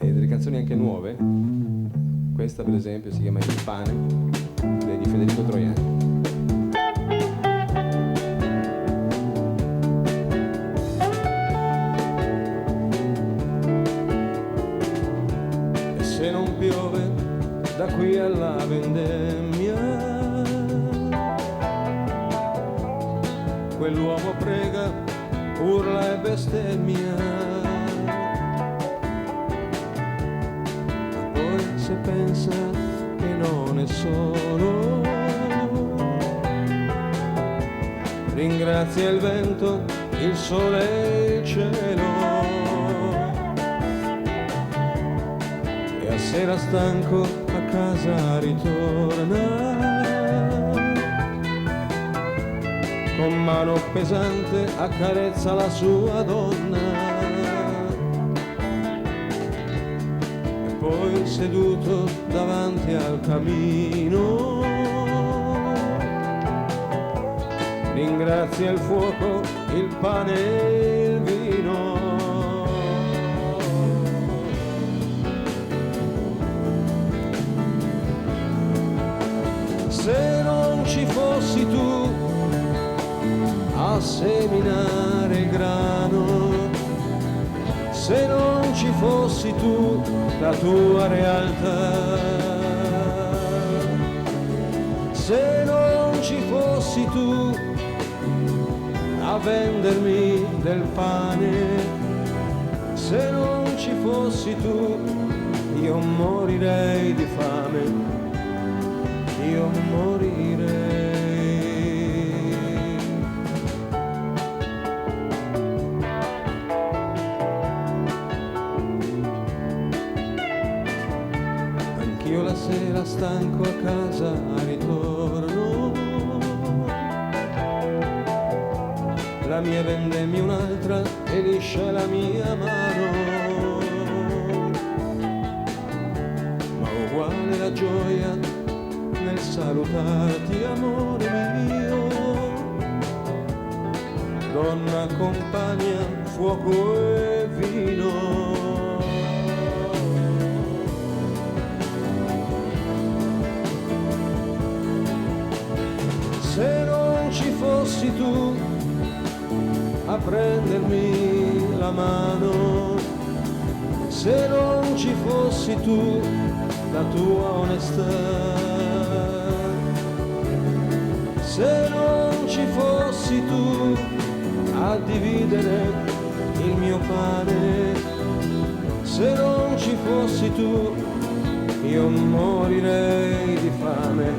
e delle canzoni anche nuove. Questa per esempio si chiama Il pane, è di Federico Troiani. E se non piove da qui alla vendemmia, quell'uomo prega, urla e bestemmia. Se pensa che non è solo, ringrazia il vento, il sole e il cielo, e a sera stanco a casa ritorna, con mano pesante accarezza la sua donna. Poi seduto davanti al camino ringrazia il fuoco, il pane e il vino. Se non ci fossi tu a seminare il grano, se non ci fossi tu, la tua realtà, se non ci fossi tu a vendermi del pane, se non ci fossi tu, io morirei di fame, io morirei. Io la sera stanco a casa ritorno, la mia vendemmia un'altra e liscia la mia mano, ma uguale la gioia nel salutarti, amore mio, donna, compagna, fuoco e vino. Se non ci fossi tu a prendermi la mano, se non ci fossi tu, la tua onestà, se non ci fossi tu a dividere il mio pane, se non ci fossi tu, io morirei di fame,